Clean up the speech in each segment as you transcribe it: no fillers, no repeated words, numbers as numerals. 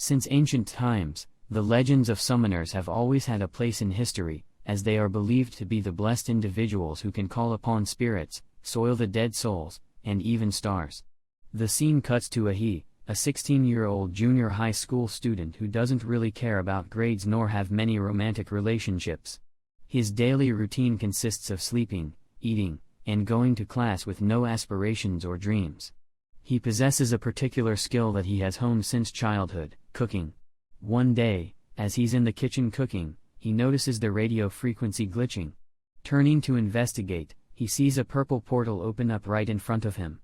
Since ancient times, the legends of summoners have always had a place in history, as they are believed to be the blessed individuals who can call upon spirits, soil the dead souls, and even stars. The scene cuts to Ahi, a 16-year-old junior high school student who doesn't really care about grades nor have many romantic relationships. His daily routine consists of sleeping, eating, and going to class with no aspirations or dreams. He possesses a particular skill that he has honed since childhood: cooking. One day, as he's in the kitchen cooking, he notices the radio frequency glitching. Turning to investigate, he sees a purple portal open up right in front of him.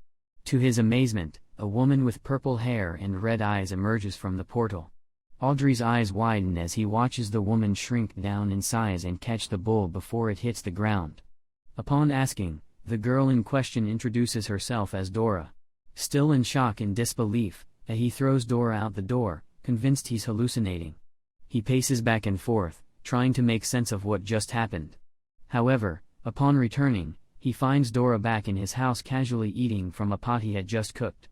To his amazement, a woman with purple hair and red eyes emerges from the portal. Audrey's eyes widen as he watches the woman shrink down in size and catch the bull before it hits the ground. Upon asking, the girl in question introduces herself as Dora. Still in shock and disbelief, he throws Dora out the door, convinced he's hallucinating. He paces back and forth, trying to make sense of what just happened. However, upon returning, he finds Dora back in his house casually eating from a pot he had just cooked.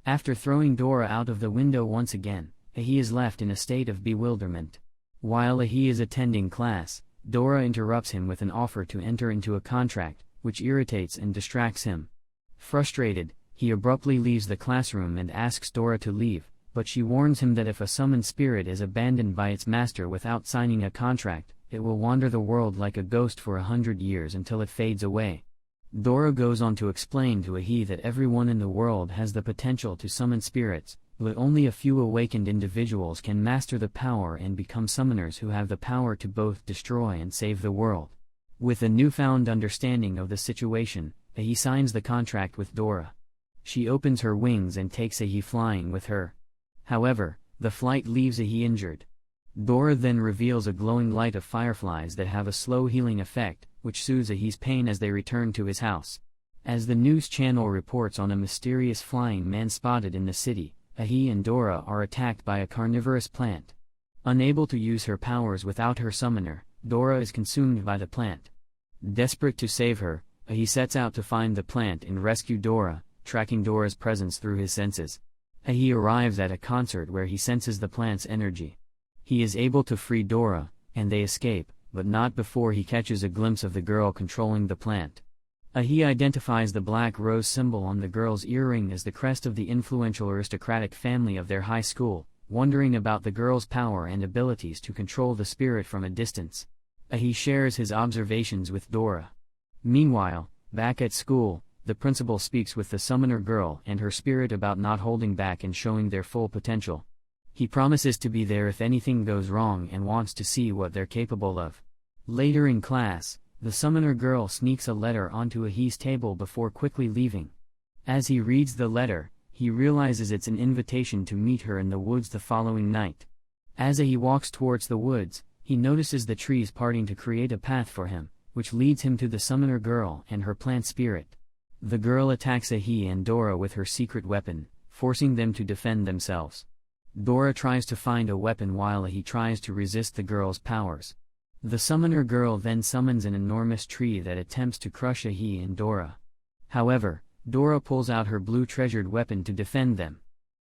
After throwing Dora out of the window once again, he is left in a state of bewilderment. While he is attending class, Dora interrupts him with an offer to enter into a contract, which irritates and distracts him. Frustrated, he abruptly leaves the classroom and asks Dora to leave, but she warns him that if a summoned spirit is abandoned by its master without signing a contract, it will wander the world like a ghost for 100 years until it fades away. Dora goes on to explain to Ahi that everyone in the world has the potential to summon spirits, but only a few awakened individuals can master the power and become summoners who have the power to both destroy and save the world. With a newfound understanding of the situation, Ahi signs the contract with Dora. She opens her wings and takes Ahi flying with her. However, the flight leaves Ahi injured. Dora then reveals a glowing light of fireflies that have a slow healing effect, which soothes Ahi's pain as they return to his house. As the news channel reports on a mysterious flying man spotted in the city, Ahi and Dora are attacked by a carnivorous plant. Unable to use her powers without her summoner, Dora is consumed by the plant. Desperate to save her, Ahi sets out to find the plant and rescue Dora, tracking Dora's presence through his senses. Ahi arrives at a concert where he senses the plant's energy. He is able to free Dora, and they escape, but not before he catches a glimpse of the girl controlling the plant. Ahi identifies the black rose symbol on the girl's earring as the crest of the influential aristocratic family of their high school, wondering about the girl's power and abilities to control the spirit from a distance. Ahi shares his observations with Dora. Meanwhile, back at school, the principal speaks with the summoner girl and her spirit about not holding back and showing their full potential. He promises to be there if anything goes wrong and wants to see what they're capable of. Later in class, the summoner girl sneaks a letter onto Ahi's table before quickly leaving. As he reads the letter, he realizes it's an invitation to meet her in the woods the following night. As Ahi walks towards the woods, he notices the trees parting to create a path for him, which leads him to the summoner girl and her plant spirit. The girl attacks Ahi and Dora with her secret weapon, forcing them to defend themselves. Dora tries to find a weapon while Ahi tries to resist the girl's powers. The summoner girl then summons an enormous tree that attempts to crush Ahi and Dora. However, Dora pulls out her blue treasured weapon to defend them.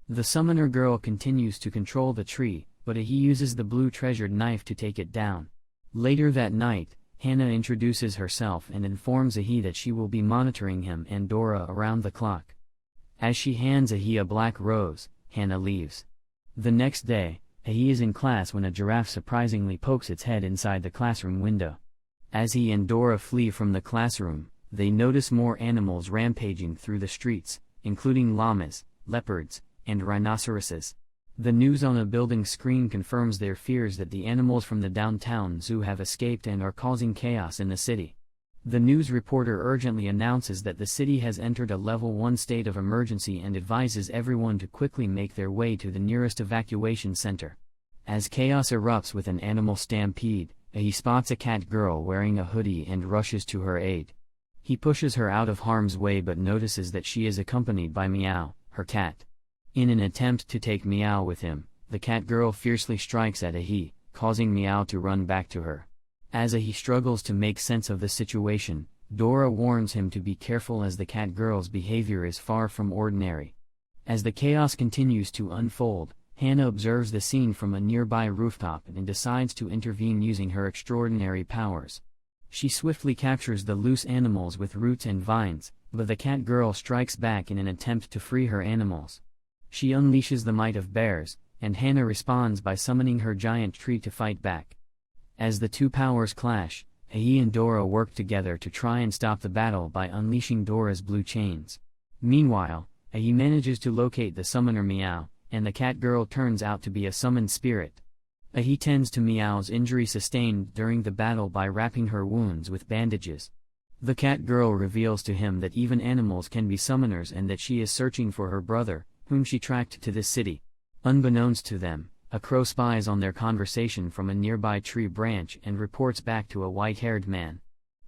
The summoner girl continues to control the tree, but Ahi uses the blue treasured knife to take it down. Later that night, Hannah introduces herself and informs Ahi that she will be monitoring him and Dora around the clock. As she hands Ahi a black rose, Hannah leaves. The next day, Ahi is in class when a giraffe surprisingly pokes its head inside the classroom window. As he and Dora flee from the classroom, they notice more animals rampaging through the streets, including llamas, leopards, and rhinoceroses. The news on a building screen confirms their fears that the animals from the downtown zoo have escaped and are causing chaos in the city. The news reporter urgently announces that the city has entered a level 1 state of emergency and advises everyone to quickly make their way to the nearest evacuation center. As chaos erupts with an animal stampede, he spots a cat girl wearing a hoodie and rushes to her aid. He pushes her out of harm's way but notices that she is accompanied by Meow, her cat. In an attempt to take Meow with him, the cat girl fiercely strikes at Ahi, causing Meow to run back to her. As Ahi struggles to make sense of the situation, Dora warns him to be careful as the cat girl's behavior is far from ordinary. As the chaos continues to unfold, Hannah observes the scene from a nearby rooftop and decides to intervene using her extraordinary powers. She swiftly captures the loose animals with roots and vines, but the cat girl strikes back in an attempt to free her animals. She unleashes the might of bears, and Hannah responds by summoning her giant tree to fight back. As the two powers clash, Ahi and Dora work together to try and stop the battle by unleashing Dora's blue chains. Meanwhile, Ahi manages to locate the summoner Meow, and the cat girl turns out to be a summoned spirit. Ahi tends to Meow's injury sustained during the battle by wrapping her wounds with bandages. The cat girl reveals to him that even animals can be summoners and that she is searching for her brother, whom she tracked to this city. Unbeknownst to them, a crow spies on their conversation from a nearby tree branch and reports back to a white-haired man.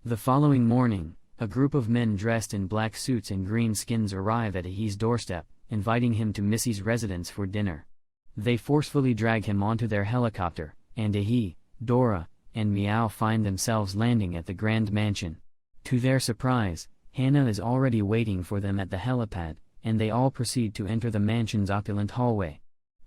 The following morning, a group of men dressed in black suits and green skins arrive at Ahi's doorstep, inviting him to Missy's residence for dinner. They forcefully drag him onto their helicopter, and Ahi, Dora, and Meow find themselves landing at the grand mansion. To their surprise, Hannah is already waiting for them at the helipad, and they all proceed to enter the mansion's opulent hallway.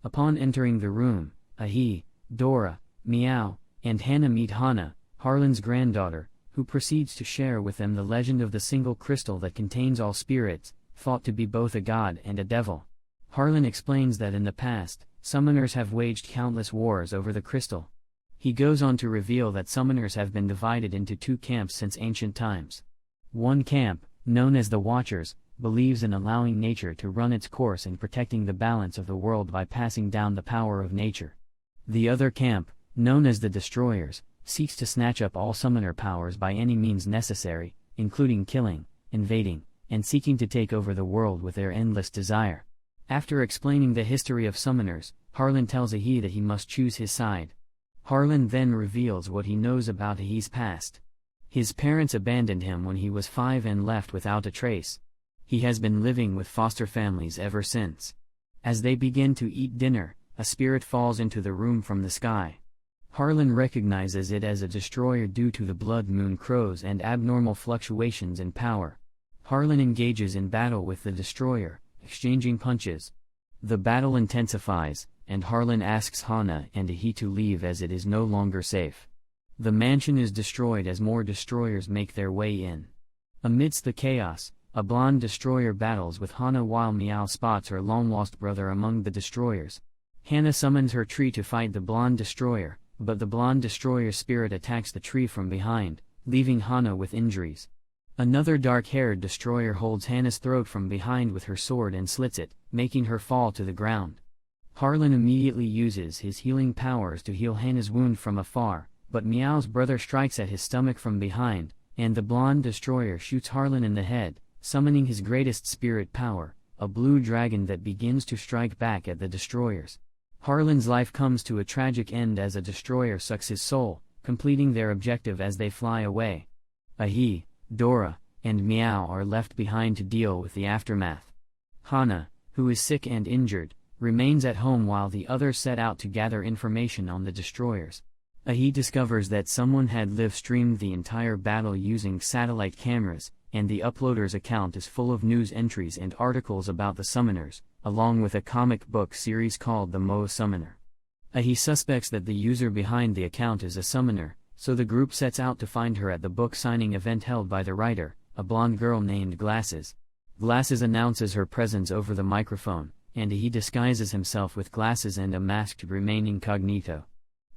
Upon entering the room, Ahi, Dora, Meow, and Hannah meet Hana, Harlan's granddaughter, who proceeds to share with them the legend of the single crystal that contains all spirits, thought to be both a god and a devil. Harlan explains that in the past, summoners have waged countless wars over the crystal. He goes on to reveal that summoners have been divided into two camps since ancient times. One camp, known as the Watchers, believes in allowing nature to run its course and protecting the balance of the world by passing down the power of nature. The other camp, known as the Destroyers, seeks to snatch up all summoner powers by any means necessary, including killing, invading, and seeking to take over the world with their endless desire. After explaining the history of summoners, Harlan tells Ahi that he must choose his side. Harlan then reveals what he knows about Ahi's past. His parents abandoned him when he was 5 and left without a trace. He has been living with foster families ever since. As they begin to eat dinner, a spirit falls into the room from the sky. Harlan recognizes it as a destroyer due to the blood moon crows and abnormal fluctuations in power. Harlan engages in battle with the destroyer, exchanging punches. The battle intensifies, and Harlan asks Hana and Ahi to leave as it is no longer safe. The mansion is destroyed as more destroyers make their way in. Amidst the chaos, a blonde destroyer battles with Hana while Meow spots her long-lost brother among the destroyers. Hannah summons her tree to fight the blonde destroyer, but the blonde destroyer's spirit attacks the tree from behind, leaving Hana with injuries. Another dark-haired destroyer holds Hannah's throat from behind with her sword and slits it, making her fall to the ground. Harlan immediately uses his healing powers to heal Hannah's wound from afar, but Meow's brother strikes at his stomach from behind, and the blonde destroyer shoots Harlan in the head, summoning his greatest spirit power, a blue dragon that begins to strike back at the destroyers. Harlan's life comes to a tragic end as a destroyer sucks his soul, completing their objective as they fly away. Ahi, Dora, and Meow are left behind to deal with the aftermath. Hana, who is sick and injured, remains at home while the others set out to gather information on the destroyers. Ahi discovers that someone had live-streamed the entire battle using satellite cameras, and the uploader's account is full of news entries and articles about the summoners, along with a comic book series called The Mo Summoner. Ahi suspects that the user behind the account is a summoner, so the group sets out to find her at the book signing event held by the writer, a blonde girl named Glasses. Glasses announces her presence over the microphone, and Ahi disguises himself with glasses and a mask to remain incognito.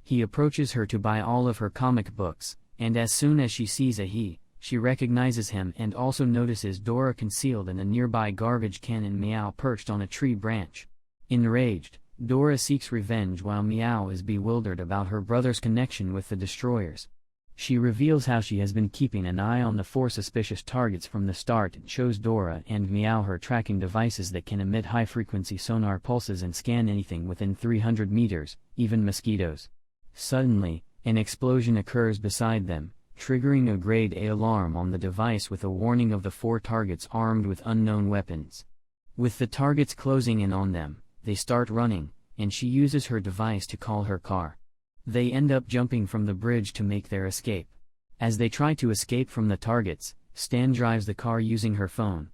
He approaches her to buy all of her comic books, and as soon as she sees Ahi, she recognizes him and also notices Dora concealed in a nearby garbage can and Meow perched on a tree branch. Enraged, Dora seeks revenge while Meow is bewildered about her brother's connection with the destroyers. She reveals how she has been keeping an eye on the 4 suspicious targets from the start and shows Dora and Meow her tracking devices that can emit high-frequency sonar pulses and scan anything within 300 meters, even mosquitoes. Suddenly, an explosion occurs beside them, triggering a grade A alarm on the device with a warning of the 4 targets armed with unknown weapons. With the targets closing in on them, they start running, and she uses her device to call her car. They end up jumping from the bridge to make their escape. As they try to escape from the targets, Stan drives the car using her phone.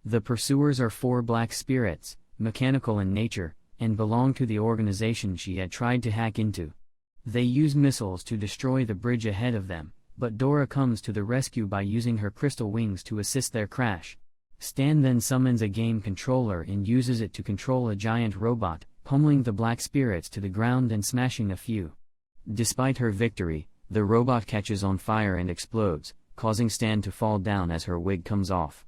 The pursuers are 4 black spirits, mechanical in nature, and belonged to the organization she had tried to hack into. They use missiles to destroy the bridge ahead of them, but Dora comes to the rescue by using her crystal wings to assist their crash. Stan then summons a game controller and uses it to control a giant robot, pummeling the black spirits to the ground and smashing a few. Despite her victory, the robot catches on fire and explodes, causing Stan to fall down as her wig comes off.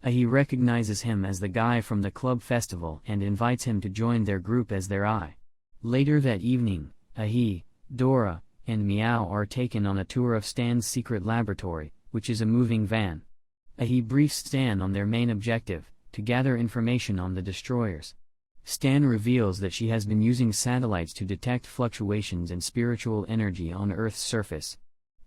He recognizes him as the guy from the club festival and invites him to join their group as their eye. Later that evening, he, Dora, and Meow are taken on a tour of Stan's secret laboratory, which is a moving van. He briefs Stan on their main objective, to gather information on the destroyers. Stan reveals that she has been using satellites to detect fluctuations in spiritual energy on Earth's surface.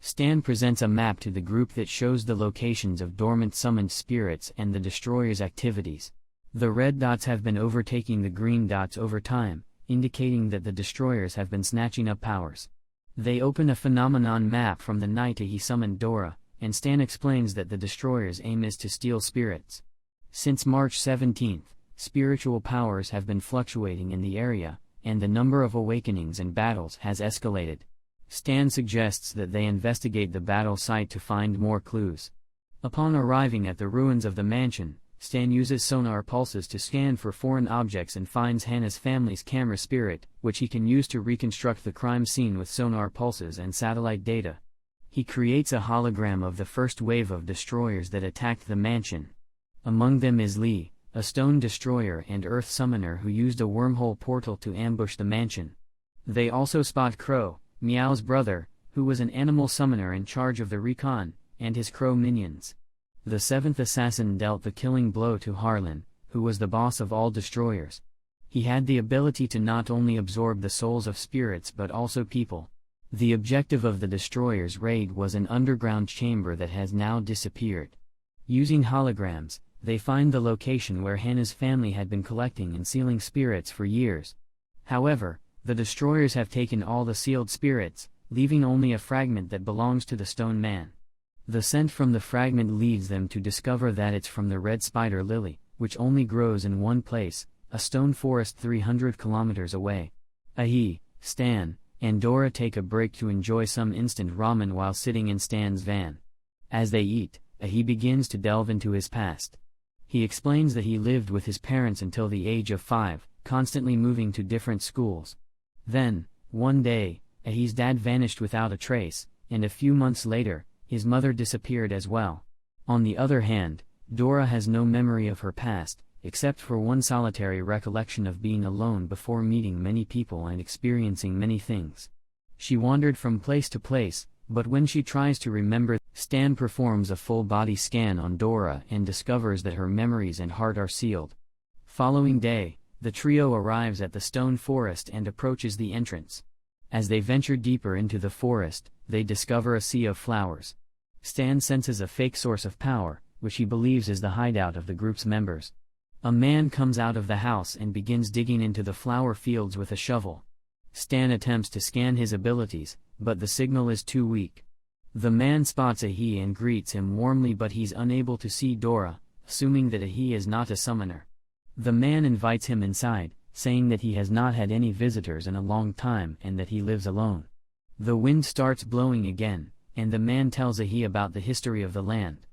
Stan presents a map to the group that shows the locations of dormant summoned spirits and the destroyers' activities. The red dots have been overtaking the green dots over time, indicating that the destroyers have been snatching up powers. They open a phenomenon map from the night he summoned Dora, and Stan explains that the destroyers' aim is to steal spirits. Since March 17th, spiritual powers have been fluctuating in the area, and the number of awakenings and battles has escalated. Stan suggests that they investigate the battle site to find more clues. Upon arriving at the ruins of the mansion, Stan uses sonar pulses to scan for foreign objects and finds Hannah's family's camera spirit, which he can use to reconstruct the crime scene with sonar pulses and satellite data. He creates a hologram of the first wave of destroyers that attacked the mansion. Among them is Lee, a stone destroyer and earth summoner who used a wormhole portal to ambush the mansion. They also spot Crow, Meow's brother, who was an animal summoner in charge of the recon, and his crow minions. The seventh assassin dealt the killing blow to Harlan, who was the boss of all destroyers. He had the ability to not only absorb the souls of spirits but also people. The objective of the destroyers' raid was an underground chamber that has now disappeared. Using holograms, they find the location where Hannah's family had been collecting and sealing spirits for years. However, the destroyers have taken all the sealed spirits, leaving only a fragment that belongs to the stone man. The scent from the fragment leads them to discover that it's from the red spider lily, which only grows in one place, a stone forest 300 kilometers away. He, Stan, and Dora take a break to enjoy some instant ramen while sitting in Stan's van. As they eat, he begins to delve into his past. He explains that he lived with his parents until the age of 5, constantly moving to different schools. Then, one day, his dad vanished without a trace, and a few months later, his mother disappeared as well. On the other hand, Dora has no memory of her past, except for one solitary recollection of being alone before meeting many people and experiencing many things. She wandered from place to place, but when she tries to remember, Stan performs a full-body scan on Dora and discovers that her memories and heart are sealed. Following day, the trio arrives at the stone forest and approaches the entrance. As they venture deeper into the forest, they discover a sea of flowers. Stan senses a fake source of power, which he believes is the hideout of the group's members. A man comes out of the house and begins digging into the flower fields with a shovel. Stan attempts to scan his abilities, but the signal is too weak. The man spots Ahi and greets him warmly, but he's unable to see Dora, assuming that Ahi is not a summoner. The man invites him inside, saying that he has not had any visitors in a long time and that he lives alone. The wind starts blowing again, and the man tells Ahi about the history of the land.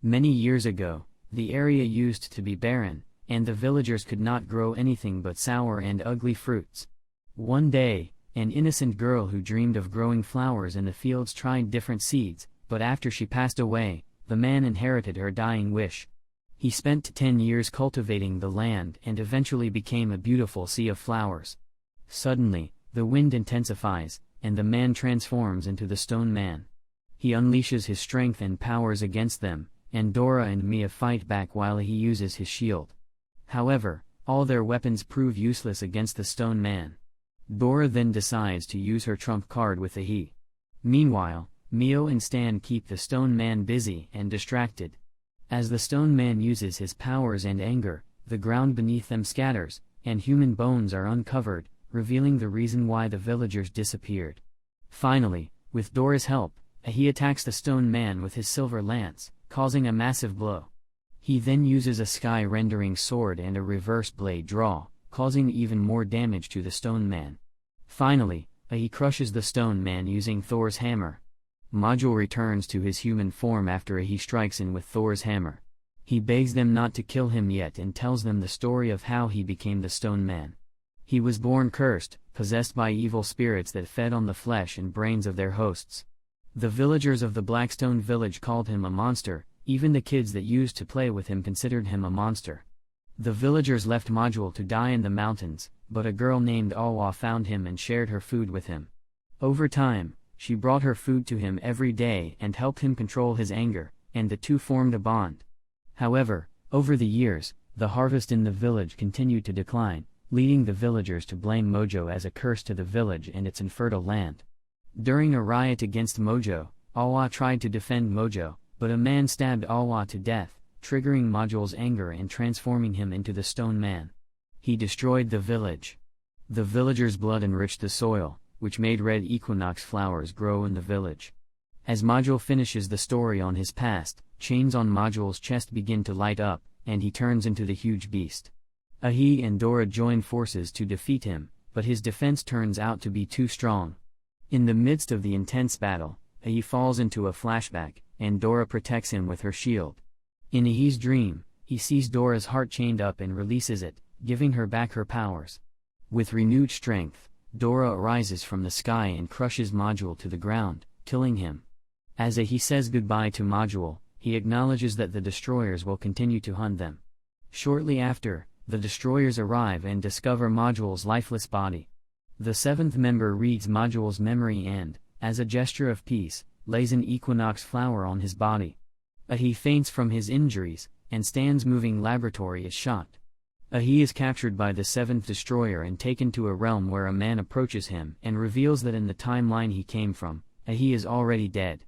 Many years ago, the area used to be barren, and the villagers could not grow anything but sour and ugly fruits. One day, an innocent girl who dreamed of growing flowers in the fields tried different seeds, but after she passed away, the man inherited her dying wish. He spent 10 years cultivating the land and eventually became a beautiful sea of flowers. Suddenly, the wind intensifies, and the man transforms into the stone man. He unleashes his strength and powers against them, and Dora and Mia fight back while he uses his shield. However, all their weapons prove useless against the stone man. Dora then decides to use her trump card with Ahi. Meanwhile, Mio and Stan keep the stone man busy and distracted. As the stone man uses his powers and anger, the ground beneath them scatters, and human bones are uncovered, revealing the reason why the villagers disappeared. Finally, with Dora's help, he attacks the stone man with his silver lance, causing a massive blow. He then uses a sky-rendering sword and a reverse blade draw, causing even more damage to the Stone Man. Finally, Ahi crushes the Stone Man using Thor's hammer. Majul returns to his human form after Ahi strikes in with Thor's hammer. He begs them not to kill him yet and tells them the story of how he became the Stone Man. He was born cursed, possessed by evil spirits that fed on the flesh and brains of their hosts. The villagers of the Blackstone village called him a monster, even the kids that used to play with him considered him a monster. The villagers left Majul to die in the mountains, but a girl named Alwa found him and shared her food with him. Over time, she brought her food to him every day and helped him control his anger, and the two formed a bond. However, over the years, the harvest in the village continued to decline, leading the villagers to blame Mojo as a curse to the village and its infertile land. During a riot against Mojo, Alwa tried to defend Mojo, but a man stabbed Alwa to death, triggering Majul's anger and transforming him into the Stone Man. He destroyed the village. The villagers' blood enriched the soil, which made red equinox flowers grow in the village. As Majul finishes the story on his past, chains on Majul's chest begin to light up, and he turns into the huge beast. Ahi and Dora join forces to defeat him, but his defense turns out to be too strong. In the midst of the intense battle, Ahi falls into a flashback, and Dora protects him with her shield. In Ahi's dream, he sees Dora's heart chained up and releases it, giving her back her powers. With renewed strength, Dora arises from the sky and crushes Majul to the ground, killing him. As Ahi says goodbye to Majul, he acknowledges that the destroyers will continue to hunt them. Shortly after, the destroyers arrive and discover Majul's lifeless body. The seventh member reads Majul's memory and, as a gesture of peace, lays an equinox flower on his body. Ahi faints from his injuries, and Stan's moving laboratory is shocked. Ahi is captured by the seventh destroyer and taken to a realm where a man approaches him and reveals that in the timeline he came from, Ahi is already dead.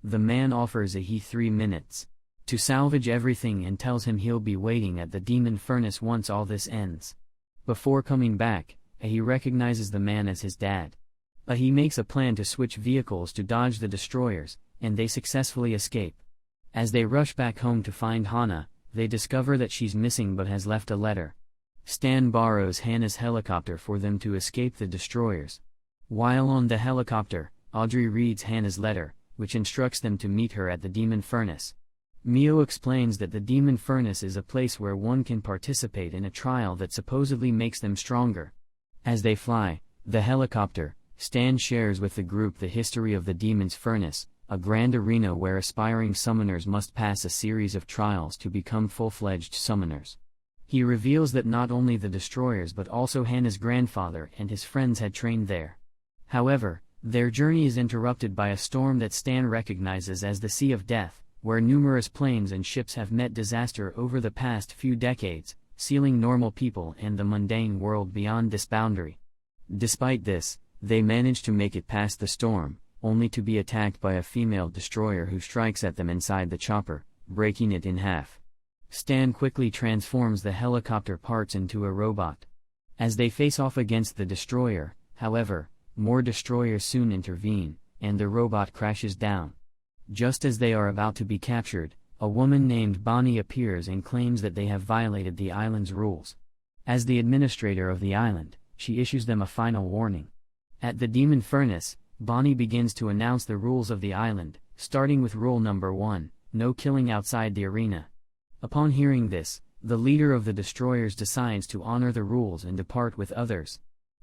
The man offers Ahi 3 minutes to salvage everything and tells him he'll be waiting at the demon furnace once all this ends. Before coming back, Ahi recognizes the man as his dad. Ahi makes a plan to switch vehicles to dodge the destroyers, and they successfully escape. As they rush back home to find Hana, they discover that she's missing but has left a letter. Stan borrows Hannah's helicopter for them to escape the destroyers. While on the helicopter, Audrey reads Hannah's letter, which instructs them to meet her at the demon furnace. Mio explains that the demon furnace is a place where one can participate in a trial that supposedly makes them stronger. As they fly the helicopter, Stan shares with the group the history of the demon's furnace, a grand arena where aspiring summoners must pass a series of trials to become full-fledged summoners. He reveals that not only the destroyers but also Hannah's grandfather and his friends had trained there. However, their journey is interrupted by a storm that Stan recognizes as the Sea of Death, where numerous planes and ships have met disaster over the past few decades, sealing normal people and the mundane world beyond this boundary. Despite this, they manage to make it past the storm, only to be attacked by a female destroyer who strikes at them inside the chopper, breaking it in half. Stan quickly transforms the helicopter parts into a robot. As they face off against the destroyer, however, more destroyers soon intervene, and the robot crashes down. Just as they are about to be captured, a woman named Bonnie appears and claims that they have violated the island's rules. As the administrator of the island, she issues them a final warning. At the demon furnace, Bonnie begins to announce the rules of the island, starting with rule number 1, no killing outside the arena. Upon hearing this, the leader of the destroyers decides to honor the rules and depart with others.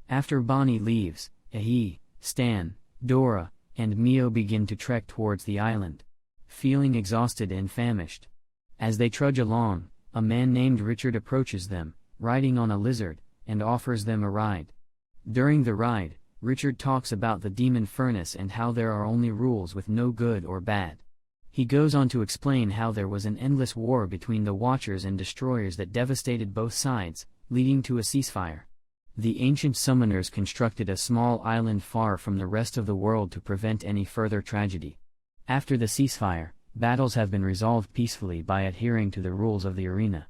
After Bonnie leaves, Ahi, Stan, Dora, and Mio begin to trek towards the island, feeling exhausted and famished. As they trudge along, a man named Richard approaches them, riding on a lizard, and offers them a ride. During the ride, Richard talks about the demon furnace and how there are only rules with no good or bad. He goes on to explain how there was an endless war between the Watchers and Destroyers that devastated both sides, leading to a ceasefire. The ancient summoners constructed a small island far from the rest of the world to prevent any further tragedy. After the ceasefire, battles have been resolved peacefully by adhering to the rules of the arena.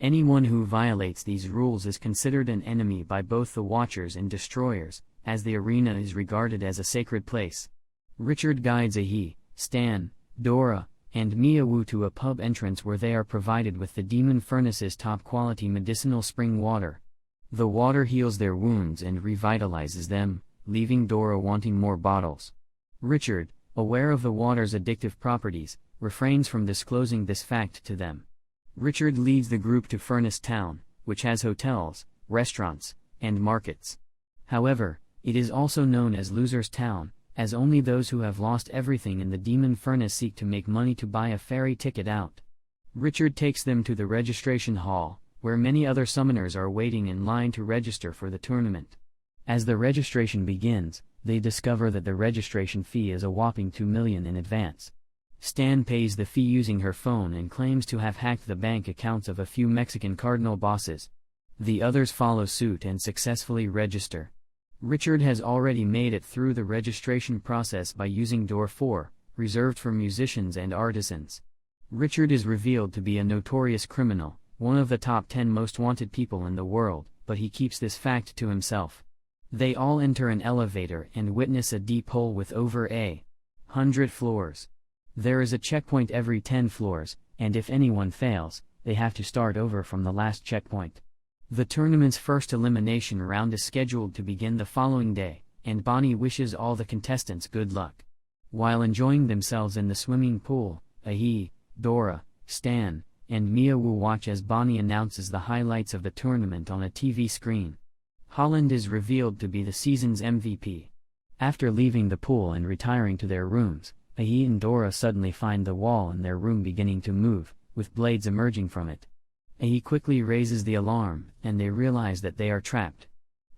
Anyone who violates these rules is considered an enemy by both the Watchers and Destroyers, as the arena is regarded as a sacred place. Richard guides Ahi, Stan, Dora, and Miawu to a pub entrance where they are provided with the demon furnace's top-quality medicinal spring water. The water heals their wounds and revitalizes them, leaving Dora wanting more bottles. Richard, aware of the water's addictive properties, refrains from disclosing this fact to them. Richard leads the group to Furnace Town, which has hotels, restaurants, and markets. However, it is also known as Losers' Town, as only those who have lost everything in the demon furnace seek to make money to buy a ferry ticket out. Richard takes them to the registration hall, where many other summoners are waiting in line to register for the tournament. As the registration begins, they discover that the registration fee is a whopping $2 million in advance. Stan pays the fee using her phone and claims to have hacked the bank accounts of a few Mexican cardinal bosses. The others follow suit and successfully register. Richard has already made it through the registration process by using Door 4, reserved for musicians and artisans. Richard is revealed to be a notorious criminal, one of the top 10 most wanted people in the world, but he keeps this fact to himself. They all enter an elevator and witness a deep hole with over 100 floors. There is a checkpoint every 10 floors, and if anyone fails, they have to start over from the last checkpoint. The tournament's first elimination round is scheduled to begin the following day, and Bonnie wishes all the contestants good luck. While enjoying themselves in the swimming pool, Ahi, Dora, Stan, and Mia will watch as Bonnie announces the highlights of the tournament on a TV screen. Holland is revealed to be the season's MVP. After leaving the pool and retiring to their rooms, Ahi and Dora suddenly find the wall in their room beginning to move, with blades emerging from it. Ahi quickly raises the alarm, and they realize that they are trapped.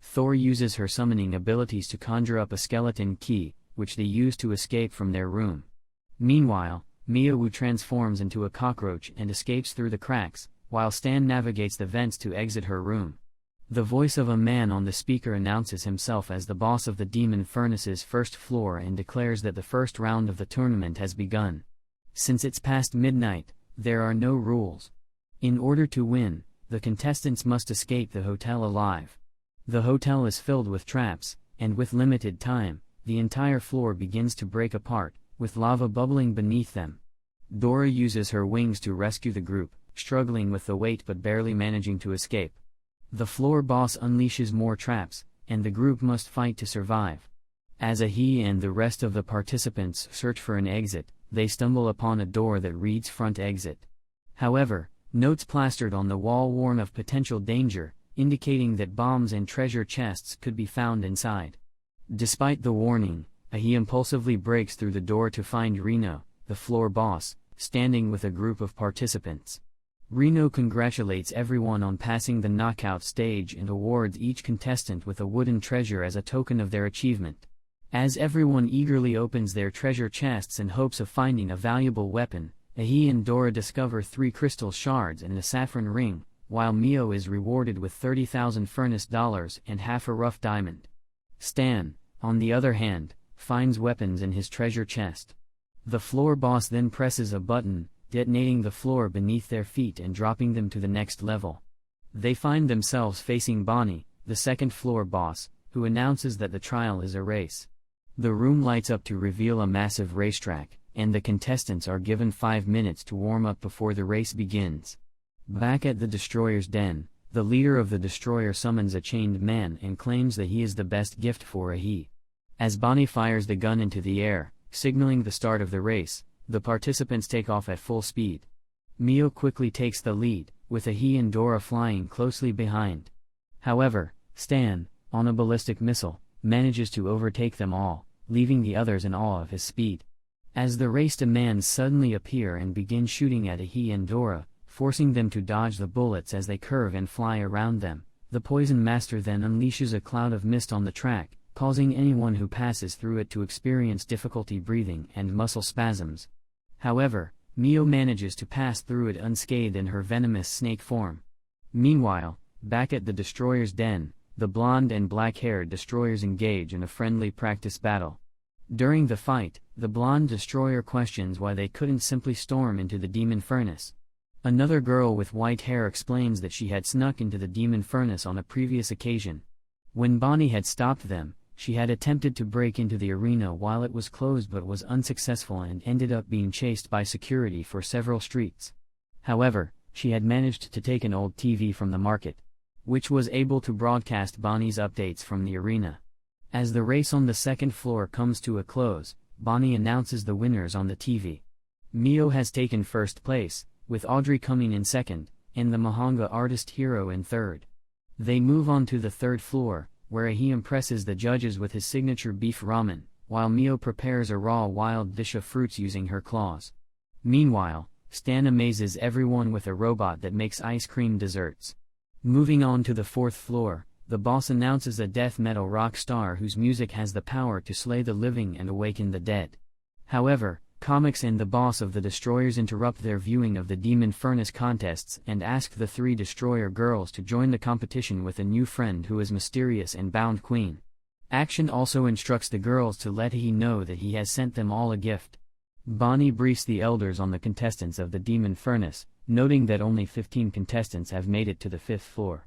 Thor uses her summoning abilities to conjure up a skeleton key, which they use to escape from their room. Meanwhile, Miawu transforms into a cockroach and escapes through the cracks, while Stan navigates the vents to exit her room. The voice of a man on the speaker announces himself as the boss of the Demon Furnace's first floor and declares that the first round of the tournament has begun. Since it's past midnight, there are no rules. In order to win, the contestants must escape the hotel alive. The hotel is filled with traps, and with limited time, the entire floor begins to break apart, with lava bubbling beneath them. Dora uses her wings to rescue the group, struggling with the weight but barely managing to escape. The floor boss unleashes more traps, and the group must fight to survive. As Ahi and the rest of the participants search for an exit, they stumble upon a door that reads front exit. However, notes plastered on the wall warn of potential danger, indicating that bombs and treasure chests could be found inside. Despite the warning, Ahi impulsively breaks through the door to find Reno, the floor boss, standing with a group of participants. Reno congratulates everyone on passing the knockout stage and awards each contestant with a wooden treasure as a token of their achievement. As everyone eagerly opens their treasure chests in hopes of finding a valuable weapon, Ahi and Dora discover 3 crystal shards and a saffron ring, while Mio is rewarded with 30,000 furnace dollars and half a rough diamond. Stan, on the other hand, finds weapons in his treasure chest. The floor boss then presses a button, detonating the floor beneath their feet and dropping them to the next level. They find themselves facing Bonnie, the second floor boss, who announces that the trial is a race. The room lights up to reveal a massive racetrack, and the contestants are given 5 minutes to warm up before the race begins. Back at the Destroyer's den, the leader of the Destroyer summons a chained man and claims that he is the best gift for Ahi. As Bonnie fires the gun into the air, signaling the start of the race, the participants take off at full speed. Mio quickly takes the lead, with Ahi and Dora flying closely behind. However, Stan, on a ballistic missile, manages to overtake them all, leaving the others in awe of his speed. As the race demands suddenly appear and begin shooting at Ahi and Dora, forcing them to dodge the bullets as they curve and fly around them, the Poison Master then unleashes a cloud of mist on the track, causing anyone who passes through it to experience difficulty breathing and muscle spasms. However, Mio manages to pass through it unscathed in her venomous snake form. Meanwhile, back at the Destroyer's den, the blonde and black-haired Destroyers engage in a friendly practice battle. During the fight, the blonde Destroyer questions why they couldn't simply storm into the Demon Furnace. Another girl with white hair explains that she had snuck into the Demon Furnace on a previous occasion. When Bonnie had stopped them, she had attempted to break into the arena while it was closed but was unsuccessful and ended up being chased by security for several streets. However, she had managed to take an old TV from the market. which was able to broadcast Bonnie's updates from the arena. As the race on the second floor comes to a close, Bonnie announces the winners on the TV. Mio has taken first place, with Audrey coming in second, and the Mahanga artist Hero in third. They move on to the third floor, where he impresses the judges with his signature beef ramen, while Mio prepares a raw wild dish of fruits using her claws. Meanwhile, Stan amazes everyone with a robot that makes ice cream desserts. Moving on to the fourth floor, the boss announces a death metal rock star whose music has the power to slay the living and awaken the dead. However, Comics and the boss of the Destroyers interrupt their viewing of the Demon Furnace contests and ask the three Destroyer girls to join the competition with a new friend who is mysterious and bound queen. Action also instructs the girls to let he know that he has sent them all a gift. Bonnie briefs the elders on the contestants of the Demon Furnace, noting that only 15 contestants have made it to the 5th floor.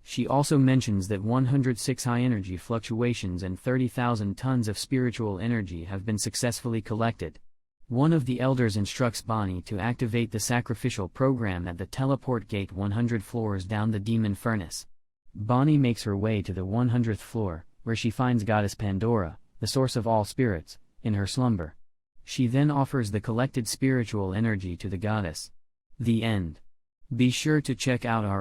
She also mentions that 106 high-energy fluctuations and 30,000 tons of spiritual energy have been successfully collected. One of the elders instructs Bonnie to activate the sacrificial program at the teleport gate 100 floors down the Demon Furnace. Bonnie makes her way to the 100th floor, where she finds Goddess Pandora, the source of all spirits, in her slumber. She then offers the collected spiritual energy to the goddess. The end. Be sure to check out our